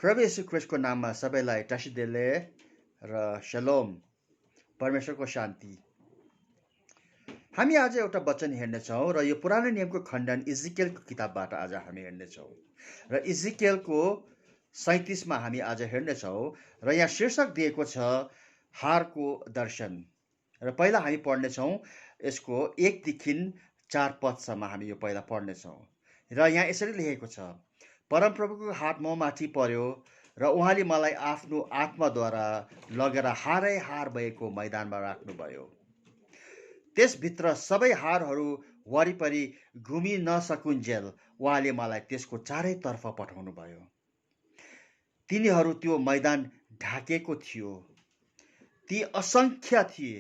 प्रभु येशू ख्रीष्टको नाममा सबैलाई टासिदेले र शलोम परमेश्वरको शान्ति। हामी आज एउटा वचन हेर्नेछौँ र यो पुरानो नियमको खण्डन इजिकेलको किताबबाट आज हामी हेर्नेछौँ र इजिकेलको 37 मा हामी आज हेर्नेछौँ र यहाँ शीर्षक दिएको छ हारको दर्शन। र पहिला हामी पढ्नेछौँ यसको 1 देखि 4 पदसम्म हामी यो पहिला पढ्नेछौँ र यहाँ यसरी लेखेको छ, परमप्रभुको हात ममाथि पर्यो र उहाँले मलाई आफ्नो आत्माद्वारा लगेर हारै हार भएको मैदानमा राख्नुभयो। त्यसभित्र सबै हारहरू वरिपरि घुमि नसकुन्जेल उहाँले मलाई त्यसको चारैतर्फ पठाउनु भयो। तिनीहरू त्यो मैदान ढाकेको थियो, ती असङ्ख्य थिए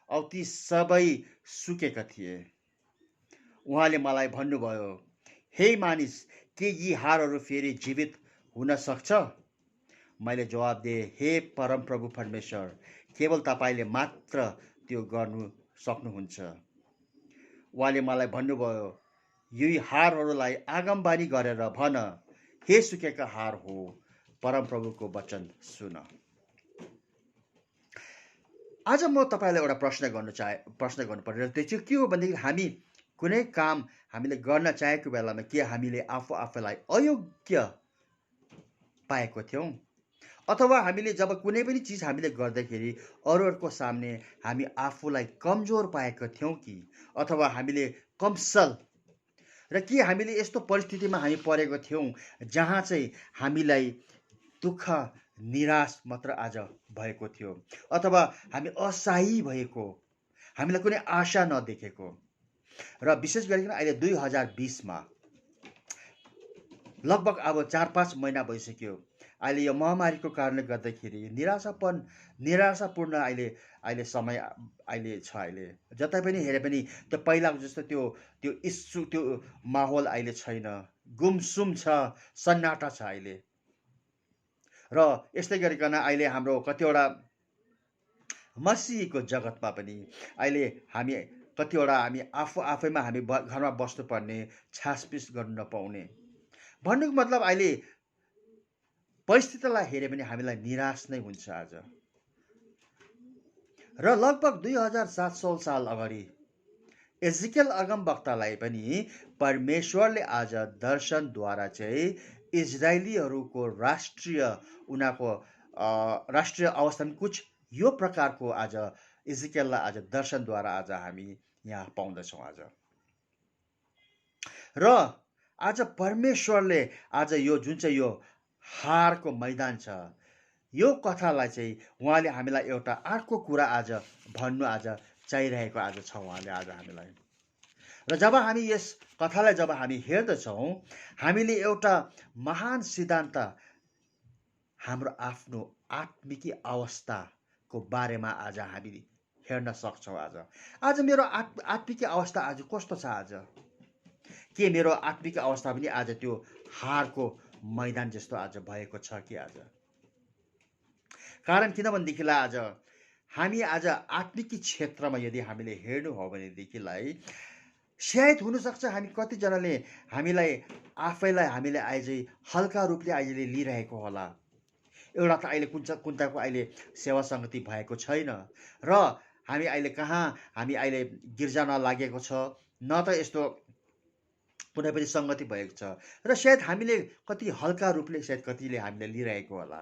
औ ती सबै सुकेका थिए। उहाँले मलाई भन्नुभयो, हे मानिस, के यी हारहरू फेरि जीवित हुन सक्छ? मैले जवाब दिएँ, हे परमप्रभु परमेश्वर, केवल तपाईँले मात्र त्यो गर्नु सक्नुहुन्छ। उहाँले मलाई भन्नुभयो, यी हारहरूलाई आगमबानी गरेर भन, हे सुकेका हार हो, परमप्रभुको वचन सुन। आज म तपाईँलाई एउटा प्रश्न गर्नु पर्यो। त्यो चाहिँ के हो भनेदेखि हामी कुनै काम हामीले गर्न चाहेको बेलामा के हामीले आफूलाई अयोग्य पाएको थियौँ, अथवा हामीले जब कुनै पनि चिज हामीले गर्दाखेरि अरूहरूको सामने हामी आफूलाई कमजोर पाएका थियौँ कि, अथवा हामीले कमसल, र के हामीले यस्तो परिस्थितिमा हामी परेको थियौँ जहाँ चाहिँ हामीलाई दुःख निराश मात्र आज भएको थियो, अथवा हामी असहाय भएको, हामीलाई कुनै आशा नदेखेको। र विशेष गरिकन अहिले 2020 मा लगभग अब 4-5 महिना भइसक्यो। अहिले यो महामारीको कारणले गर्दाखेरि निराशापूर्ण अहिले समय अहिले छ। अहिले जतै पनि हेरे पनि त्यो पहिलाको जस्तो त्यो माहौल अहिले छैन, गुमसुम छ, सन्नाटा छ अहिले। र यस्तै गरिकन अहिले हाम्रो कतिवटा मसीहको जगतमा पनि अहिले हामी कतिवटा हामी आफैमा हामी घरमा बस्नुपर्ने, छासपिस गर्नु नपाउने। भन्नुको मतलब अहिले परिस्थितिलाई हेरे पनि हामीलाई निराश नै हुन्छ आज। र लगभग 2700 साल अगाडि इजिकेल अगमवक्तालाई पनि परमेश्वरले आज दर्शनद्वारा चाहिँ इजरायलीहरूको उनीहरूको राष्ट्रिय अवस्थामा कुछ यो प्रकारको आज इजिकेललाई आज दर्शनद्वारा आज हामी यहाँ पाउँदछौँ आज। र आज परमेश्वरले आज यो जुन चाहिँ यो हारको मैदान छ, यो कथालाई चाहिँ उहाँले हामीलाई एउटा अर्को कुरा आज भन्नु आज चाहिरहेको आज छ उहाँले आज हामीलाई। र जब हामी यस कथालाई जब हामी हेर्दछौँ, हामीले एउटा महान सिद्धान्त हाम्रो आफ्नो आत्मिकी अवस्थाको बारेमा आज हामी हेर्न सक्छौँ। आज मेरो आत्मिकी अवस्था आज कस्तो छ? आज के मेरो आत्मिक अवस्था पनि आज त्यो हारको मैदान जस्तो आज भएको छ कि? आज कारण किनभनेदेखिलाई आज हामी आज आत्मिकी क्षेत्रमा यदि हामीले हेर्नु हो भनेदेखिलाई सायद हुनसक्छ हामी कतिजनाले आफैलाई हामीले अहिले हल्का रूपले अहिले लिइरहेको होला। एउटा त अहिले कुन्ताको अहिले सेवा सङ्गति भएको छैन, र हामी अहिले कहाँ हामी अहिले गिर्जा नलागेको छ, न त यस्तो कुनै पनि सङ्गति भएको छ, र सायद हामीले कति हल्का रूपले सायद कतिले हामीले लिइरहेको होला।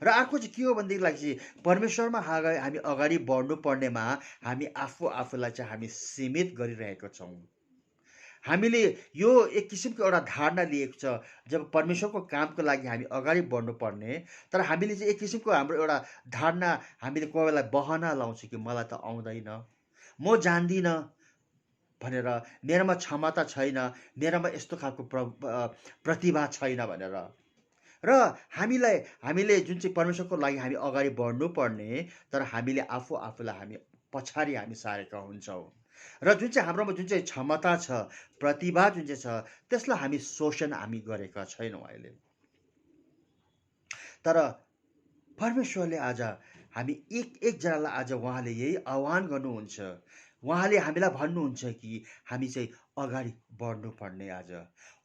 र अर्को चाहिँ के हो भनेदेखिलाई चाहिँ परमेश्वरमा हामी अगाडि बढ्नु पर्नेमा हामी आफूलाई चाहिँ हामी सीमित गरिरहेको छौँ। हामीले यो एक किसिमको एउटा धारणा लिएको छ, जब परमेश्वरको कामको लागि हामी अगाडि बढ्नु पर्ने, तर हामीले चाहिँ एक किसिमको हाम्रो एउटा धारणा हामीले कोही बेला बहाना लाउँछ कि मलाई त आउँदैन, म जान्दिनँ भनेर, मेरोमा क्षमता छैन, मेरोमा यस्तो खालको प्रतिभा छैन भनेर। र हामीले जुन चाहिँ परमेश्वरको लागि हामी अगाडि बढ्नु पर्ने, तर हामीले आफूलाई हामी पछाडि हामी सारेका हुन्छौँ। र जुन चाहिँ हाम्रोमा जुन चाहिँ क्षमता छ, प्रतिभा जुन चाहिँ छ, त्यसलाई हामी शोषण हामी गरेका छैनौँ अहिले। तर परमेश्वरले आज हामी एकजनालाई आज उहाँले यही आह्वान गर्नुहुन्छ, उहाँले हामीलाई भन्नुहुन्छ कि हामी चाहिँ अगाडि बढ्नुपर्ने। आज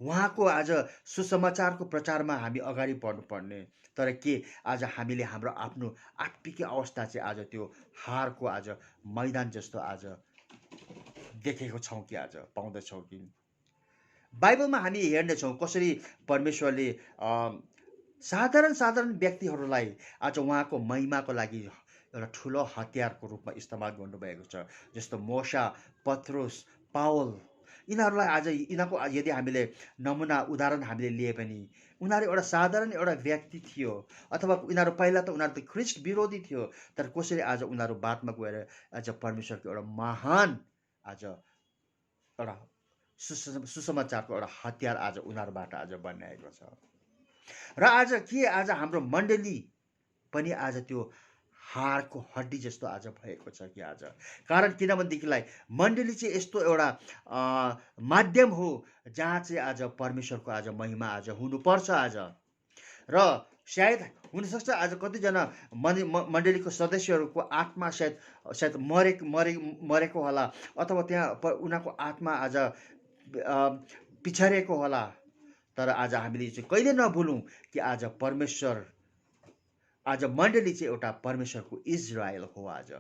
उहाँको आज सुसमाचारको प्रचारमा हामी अगाडि बढ्नुपर्ने। तर के आज हामीले हाम्रो आफ्नो आत्मिक अवस्था चाहिँ आज त्यो हारको आज मैदान जस्तो आज देखेको छौँ कि आज पाउँदछौँ कि? बाइबलमा हामी हेर्नेछौँ कसरी परमेश्वरले साधारण व्यक्तिहरूलाई आज उहाँको महिमाको लागि एउटा ठुलो हतियारको रूपमा इस्तेमाल गर्नुभएको छ। जस्तो मोशा, पत्रुस, पावल, यिनीहरूलाई आज यिनीहरूको यदि हामीले नमुना उदाहरण हामीले लिए पनि उनीहरू एउटा साधारण एउटा व्यक्ति थियो, अथवा यिनीहरू पहिला त उनीहरू त ख्रिस्ट विरोधी थियो, तर कसरी आज उनीहरू बादमा गएर आज परमेश्वरको एउटा महान आज एउटा सुसमाचारको एउटा हतियार आज उनीहरूबाट आज बनाएको छ। र आज के आज हाम्रो मण्डली पनि आज त्यो हारको हड्डी जस्तो आज भएको छ कि आज? कारण किनभनेदेखिलाई मण्डली चाहिँ यस्तो एउटा माध्यम हो जहाँ चाहिँ आज परमेश्वरको आज महिमा आज हुनुपर्छ आज। र सायद हुनसक्छ आज कतिजना मण्डलीको सदस्यहरूको आत्मा सायद मरेको होला, अथवा त्यहाँ उनीहरूको आत्मा आज पिछारेको होला। तर आज हामीले चाहिँ कहिले नभुलौँ कि आज परमेश्वर आज मण्डली चाहिँ एउटा परमेश्वरको इजरायल हो आज।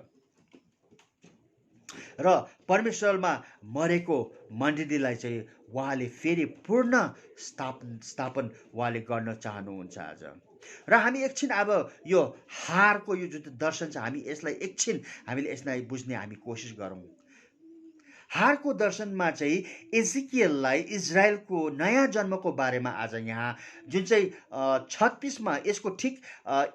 र परमेश्वरमा मरेको मण्डलीलाई चाहिँ उहाँले फेरि पूर्ण स्थापन उहाँले गर्न चाहनुहुन्छ आज। र हामी एकछिन अब यो हारको यो जुन दर्शन छ हामी यसलाई एकछिन हामीले यसलाई बुझ्ने हामी कोसिस गरौँ। हारको दर्शनमा चाहिँ एजिकियललाई इजरायलको नयाँ जन्मको बारेमा आज यहाँ जुन चाहिँ 36मा यसको ठिक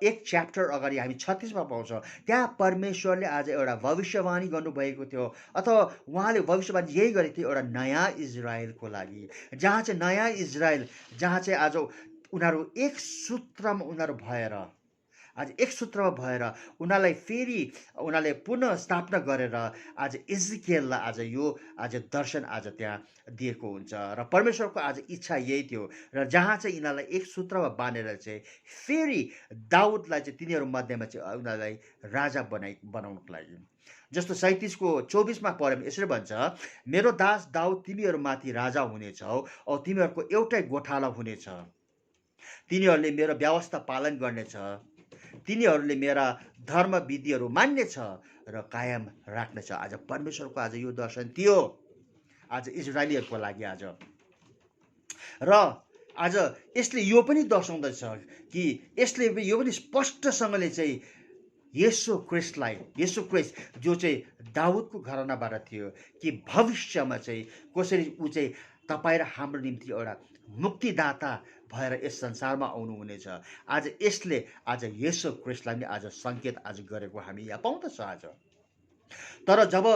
एक च्याप्टर अगाडि हामी 36मा पाउँछौँ। त्यहाँ परमेश्वरले आज एउटा भविष्यवाणी गर्नुभएको थियो, अथवा उहाँले भविष्यवाणी यही गरेको थियो एउटा नयाँ इजरायलको लागि, जहाँ चाहिँ नयाँ इजरायल, जहाँ चाहिँ आज उनीहरू एक सूत्रमा उनीहरू भएर आज एक सूत्रमा भएर उनीहरूलाई फेरि उनीहरूले पुनः स्थापना गरेर आज एजिकियललाई आज यो आज दर्शन आज त्यहाँ दिएको हुन्छ। र परमेश्वरको आज इच्छा यही थियो, र जहाँ चाहिँ यिनीहरूलाई एक सूत्रमा बाँधेर चाहिँ फेरि दाउदलाई चाहिँ तिनीहरू मध्येमा चाहिँ उनीहरूलाई राजा बनाउनको लागि। जस्तो 37को 24मा पढ्यो यसरी भन्छ, मेरो दास दाउद तिमीहरूमाथि राजा हुनेछौ औ तिमीहरूको एउटै गोठाला हुनेछ। तिनीहरूले मेरो व्यवस्था पालन गर्नेछ, तिनीहरूले मेरा धर्म विधिहरू मान्नेछ र कायम राख्नेछ। आज परमेश्वरको आज यो दर्शन थियो आज इजरायलीहरूको लागि आज। र आज यसले यो पनि दर्शाउँदछ कि यसले यो पनि स्पष्टसँगले चाहिँ येशू क्रिस्ट जो चाहिँ दाउदको घरानाबाट थियो कि भविष्यमा चाहिँ कसरी ऊ चाहिँ तपाईँ र हाम्रो निम्ति एउटा मुक्तिदाता भएर यस संसारमा आउनुहुनेछ। आज यसले आज येशू क्रिस्टलाई पनि आज सङ्केत आज गरेको हामी यहाँ पाउँदछ आज। तर जब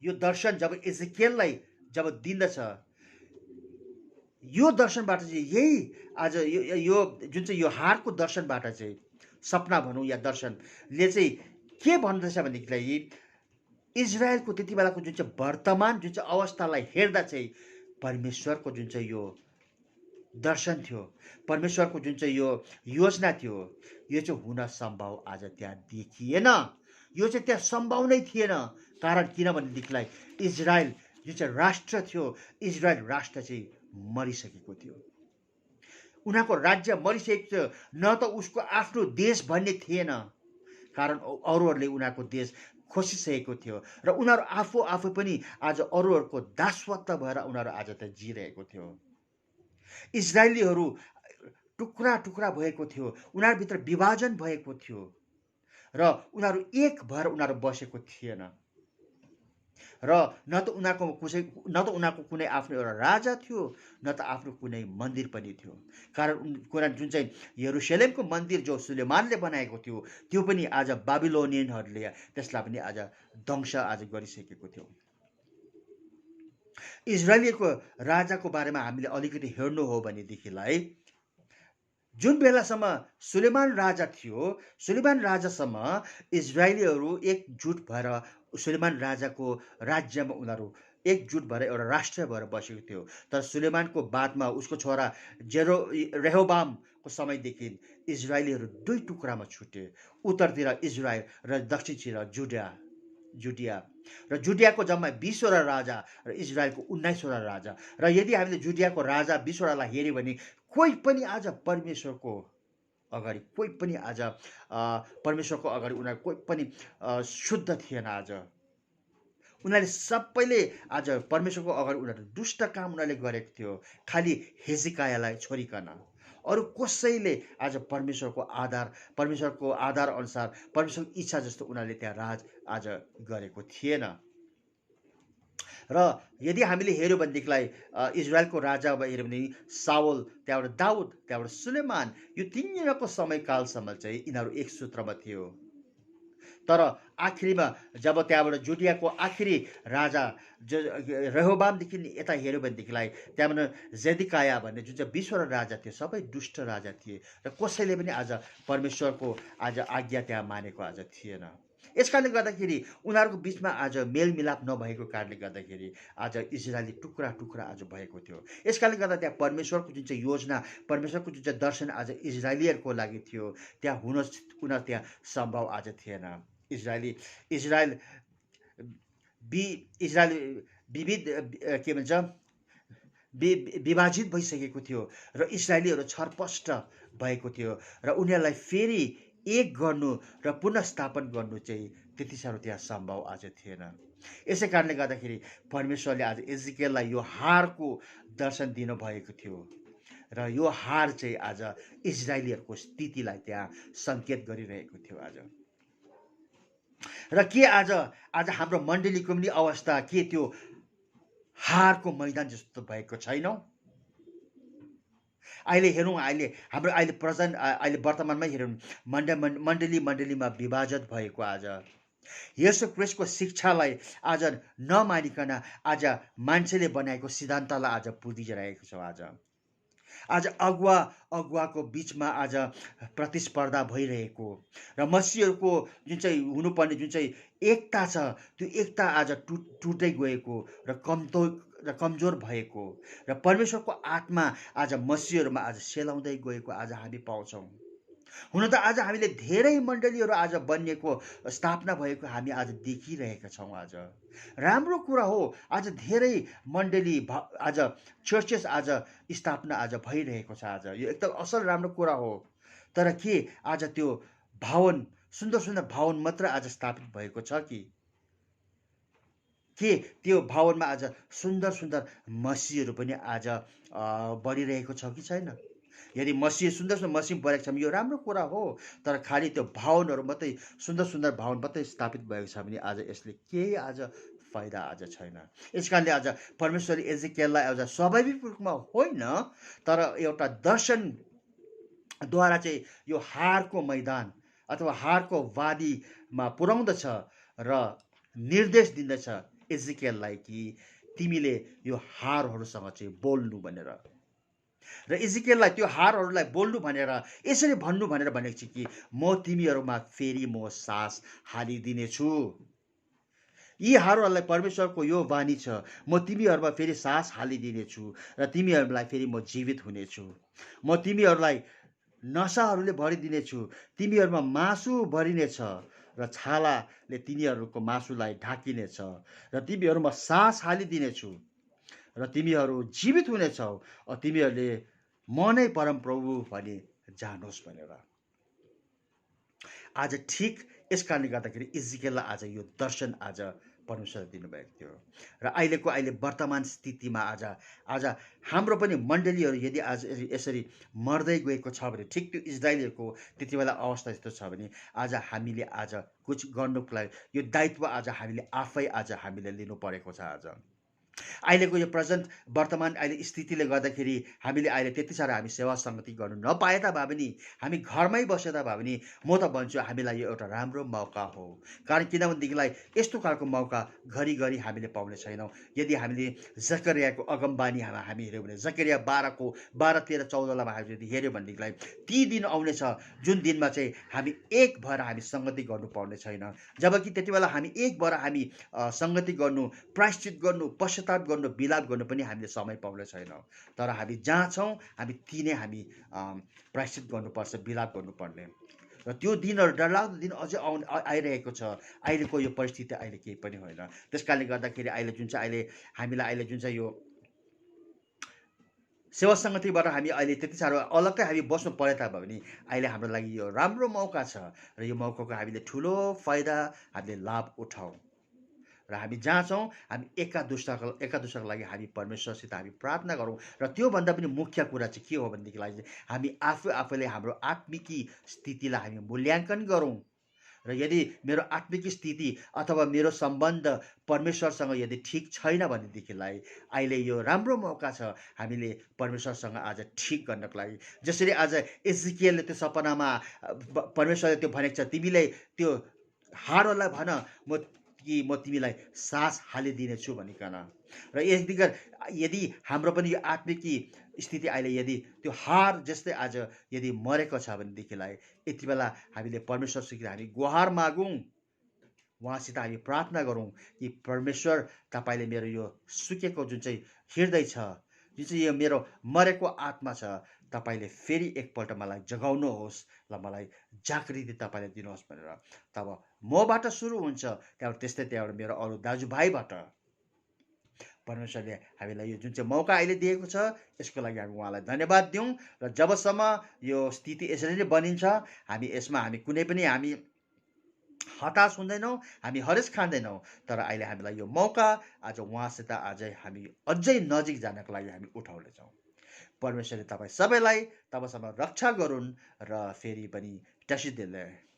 यो दर्शन जब एजिकियललाई जब दिँदछ, यो दर्शनबाट चाहिँ यही आज यो जुन चाहिँ यो हारको दर्शनबाट चाहिँ सपना भनौँ या दर्शनले चाहिँ के भन्दछ भनेदेखिलाई इजरायलको त्यति बेलाको जुन चाहिँ वर्तमान जुन चाहिँ अवस्थालाई हेर्दा चाहिँ परमेश्वरको जुन चाहिँ यो दर्शन थियो, परमेश्वरको जुन चाहिँ यो योजना थियो, यो चाहिँ हुन सम्भव आज त्यहाँ देखिएन। यो चाहिँ त्यहाँ सम्भव नै थिएन। कारण किनभनेदेखिलाई इजरायल जुन चाहिँ राष्ट्र थियो, इजरायल राष्ट्र चाहिँ मरिसकेको थियो। उनीहरूको राज्य मरिसकेको थियो, न त उसको आफ्नो देश भन्ने थिएन। कारण अरूहरूले उनीहरूको देश खोसिसकेको थियो र उनीहरू आफू पनि आज अरूहरूको दासत्व भएर उनीहरू आज त जिरहेको थियो। इजरायलीहरू टुक्रा टुक्रा भएको थियो, उनीहरूभित्र विभाजन भएको थियो र उनीहरू एक भएर उनीहरू बसेको थिएन। र न त उनीहरूको कुनै आफ्नो एउटा राजा थियो, न त आफ्नो कुनै मन्दिर पनि थियो। कारण जुन चाहिँ यरुशलेमको मन्दिर जो सुलेमानले बनाएको थियो त्यो पनि आज बाबिलोनियनहरूले त्यसलाई पनि आज ध्वंस आज गरिसकेको थियो। इजरायलीको राजाको बारेमा हामीले अलिकति हेर्नु हो भनेदेखिलाई जुन बेलासम्म सुलेमान राजा थियो, सुलेमान राजासम्म इजरायलीहरू एकजुट भएर सुलेमान राजाको राज्यमा उनीहरू एकजुट भएर एउटा राष्ट्र भएर बसेको थियो। तर सुलेमानको बादमा उसको छोरा रेहोबामको समयदेखि इजरायलीहरू दुई टुक्रामा छुटे, उत्तरतिर इजरायल र दक्षिणतिर जुडा। जुडिया र जुडियाको जम्मा 20वटा राजा र इजरायलको 19वटा राजा। र यदि हामीले जुडियाको राजा 20वटालाई हेऱ्यौँ भने कोही पनि आज परमेश्वरको अगाडि उनीहरू कोही पनि शुद्ध थिएन। आज उनीहरूले सबैले आज परमेश्वरको अगाडि उनीहरू दुष्ट काम उनीहरूले गरेको थियो, खालि हेजिकायालाई छोडिकन। अरू कसैले आज परमेश्वरको आधार अनुसार परमेश्वरको इच्छा जस्तो उनीहरूले त्यहाँ राज आज गरेको थिएन। र यदि हामीले हेऱ्यौँ भनेदेखिलाई इजरायलको राजा हेऱ्यौँ भने साउल, त्यहाँबाट दाउद, त्यहाँबाट सुलेमान, यो तिनजनाको समयकालसम्म चाहिँ यिनीहरू एक सूत्रमा थियो। तर आखिरीमा जब त्यहाँबाट जुडियाको आखिरी राजा रेहोबामदेखि यता हेऱ्यो भनेदेखिलाई त्यहाँबाट जेदिकाया भन्ने जुन चाहिँ 20वटा राजा थियो सबै दुष्ट राजा थिए र कसैले पनि आज परमेश्वरको आज आज्ञा त्यहाँ मानेको आज थिएन। यस कारणले गर्दाखेरि उनीहरूको बिचमा आज मेलमिलाप नभएको कारणले गर्दाखेरि आज इजरायली टुक्रा टुक्रा आज भएको थियो। यस कारणले गर्दा त्यहाँ परमेश्वरको जुन चाहिँ योजना, परमेश्वरको जुन चाहिँ दर्शन आज इजरायलीहरूको लागि थियो त्यहाँ उनीहरू त्यहाँ सम्भव आज थिएन। इजरायल विविध के भन्छ विभाजित भइसकेको थियो र इजरायलीहरू छरपष्ट भएको थियो र उनीहरूलाई फेरि एक गर्नु र पुनर्स्थापन गर्नु चाहिँ त्यति साह्रो त्यहाँ सम्भव आज थिएन। यसै कारणले गर्दाखेरि परमेश्वरले आज एजिकेललाई यो हारको दर्शन दिनुभएको थियो र यो हार चाहिँ आज इजरायलीहरूको स्थितिलाई त्यहाँ सङ्केत गरिरहेको थियो। आज र के आज हाम्रो मण्डलीको पनि अवस्था के त्यो हारको मैदान जस्तो भएको छैनौँ? अहिले हेरौँ, अहिले वर्तमानमै हेरौँ, मण्डलीमा विभाजन भएको आज येशू ख्रीष्टको शिक्षालाई आज नमानिकन आज मान्छेले बनाएको सिद्धान्तलाई आज पुजिरहेको छ। आज अगुवाको बिचमा आज प्रतिस्पर्धा भइरहेको र मसीहहरूको जुन चाहिँ हुनुपर्ने जुन चाहिँ एकता छ त्यो एकता आज टुट्दै गएको र कमजोर भएको र परमेश्वरको आत्मा आज मसीहहरूमा आज सेलाउँदै गएको आज हामी पाउँछौँ। हुन त आज हामीले धेरै मण्डलीहरू आज बनिएको स्थापना भएको हामी आज देखिरहेका छौँ। आज राम्रो कुरा हो, आज धेरै मण्डली आज चर्चेस आज स्थापना आज भइरहेको छ। आज यो एकदम असल राम्रो कुरा हो। तर के आज त्यो भवन, सुन्दर सुन्दर भवन मात्र आज स्थापित भएको छ कि के त्यो भवनमा आज सुन्दर सुन्दर मसीहहरू पनि आज बनिरहेको छ कि छैन? यदि सुन्दर सुन्दर मसीह बनेको छ भने यो राम्रो कुरा हो, तर खालि त्यो भवनहरू मात्रै सुन्दर सुन्दर भवन मात्रै स्थापित भएको छ भने आज यसले केही आज फाइदा आज छैन। यस कारणले आज परमेश्वरले एजिकेललाई आज स्वाभाविक रूपमा होइन तर एउटा दर्शनद्वारा चाहिँ यो हारको मैदान अथवा हारको वादीमा पुर्याउँदछ र निर्देश दिँदछ एजिकेललाई कि तिमीले यो हारहरूसँग चाहिँ बोल्नु भनेर। र एजिकेललाई त्यो हारहरूलाई बोल्नु भनेर यसरी भन्नु भनेर भनेको छ कि म तिमीहरूमा फेरि म सास हालिदिनेछु। यी हारहरूलाई परमेश्वरको यो वाणी छ, म तिमीहरूमा फेरि सास हालिदिनेछु र तिमीहरूलाई फेरि म जीवित हुनेछु। म तिमीहरूलाई नसाहरूले भरिदिनेछु, तिमीहरूमा मासु भरिनेछ र छालाले तिनीहरूको मासुलाई ढाकिनेछ र तिमीहरूमा सास हालिदिनेछु र तिमीहरू जीवित हुनेछौ। तिमीहरूले म नै परमप्रभु भनी जानुहोस् भनेर। आज ठिक यस कारणले गर्दाखेरि इजिकेललाई आज यो दर्शन आज परमेश्वरले दिनुभएको थियो र अहिले वर्तमान स्थितिमा आज हाम्रो पनि मण्डलीहरू यदि आज यसरी मर्दै गएको छ भने ठिक त्यो इजरायलीहरूको त्यति बेला अवस्था यस्तो छ भने आज हामीले आज कुछ गर्नुको लागि यो दायित्व आज हामीले आफै आज हामीले लिनु परेको छ। आज अहिलेको यो प्रेजेन्ट वर्तमान अहिले स्थितिले गर्दाखेरि हामीले अहिले त्यति साह्रो हामी सेवा सङ्गति गर्नु नपाए ताभए पनि हामी घरमै बसे ताभए पनि म त भन्छु हामीलाई यो एउटा राम्रो मौका हो। कारण किनभनेदेखिलाई यस्तो खालको मौका घरिघरि हामीले पाउने छैनौँ। यदि हामीले जकरियाको अगमबानी हामी हेऱ्यौँ भने जकरिया 12 13 14 हामी यदि हेऱ्यौँ भनेदेखिलाई ती दिन आउनेछ जुन दिनमा चाहिँ हामी एक भएर हामी सङ्गति गर्नु पाउने छैन। जबकि त्यति बेला हामी एक भएर हामी सङ्गति गर्नु, प्रायश्चित गर्नु, पश्चाताप गर्नु, विलाप गर्नु पनि हामीले समय पाउने छैनौँ। तर हामी जहाँ छौँ हामी ती नै हामी प्रायश्चित गर्नुपर्छ, विलाप गर्नुपर्ने। र त्यो दिनहरू डरलाग्दो दिन अझै आइरहेको छ। अहिलेको यो परिस्थिति अहिले केही पनि होइन। त्यस कारणले गर्दाखेरि अहिले जुन चाहिँ हामीलाई अहिले जुन चाहिँ यो सेवा सङ्गतिबाट हामी अहिले त्यति साह्रो अलग्गै हामी बस्नु परे तापनि अहिले हाम्रो लागि यो राम्रो मौका छ र यो मौकाको हामीले ठुलो फाइदा हामीले लाभ उठाउँ र हामी जहाँ छौँ हामी एका दुसराको लागि हामी परमेश्वरसित हामी प्रार्थना गरौँ। र त्योभन्दा पनि मुख्य कुरा चाहिँ के हो भनेदेखिलाई चाहिँ हामी आफैले हाम्रो आत्मिकी स्थितिलाई हामी मूल्याङ्कन गरौँ। र यदि मेरो आत्मिक स्थिति अथवा मेरो सम्बन्ध परमेश्वरसँग यदि ठिक छैन भनेदेखिलाई अहिले यो राम्रो मौका छ हामीले परमेश्वरसँग आज ठिक गर्नको लागि। जसरी आज एजिकियलले त्यो सपनामा परमेश्वरले त्यो भनेको छ, तिमीले त्यो हाडहरूलाई भन म तिमीलाई सास हालिदिनेछु भनिकन। र यदि हाम्रो पनि यो आत्मिकी स्थिति अहिले यदि त्यो हार जस्तै आज यदि मरेको छ भनेदेखिलाई यति बेला हामीले परमेश्वरसित हामी गुहार मागौँ, उहाँसित हामी प्रार्थना गरौँ कि परमेश्वर तपाईँले मेरो यो सुकेको जुन चाहिँ हृदय छ, जुन चाहिँ यो मेरो मरेको आत्मा छ, तपाईँले फेरि एकपल्ट मलाई जगाउनुहोस् र मलाई जागृति तपाईँले दिनुहोस् भनेर। तब मबाट सुरु हुन्छ, त्यहाँबाट मेरो अरू दाजुभाइबाट परमेश्वरले हामीलाई यो जुन चाहिँ मौका अहिले दिएको छ यसको लागि हामी उहाँलाई धन्यवाद दिउँ। र जबसम्म यो स्थिति यसरी नै बनिन्छ हामी कुनै पनि हामी हताश हुँदैनौँ, हामी हरेस खाँदैनौँ, तर अहिले हामीलाई यो मौका आज उहाँसित अझै हामी अझै नजिक जानको लागि हामी उठाउनेछौँ। परमेश्वरले तपाईँ सबैलाई तबसम्म रक्षा गरून् र फेरि पनि टसिदेले।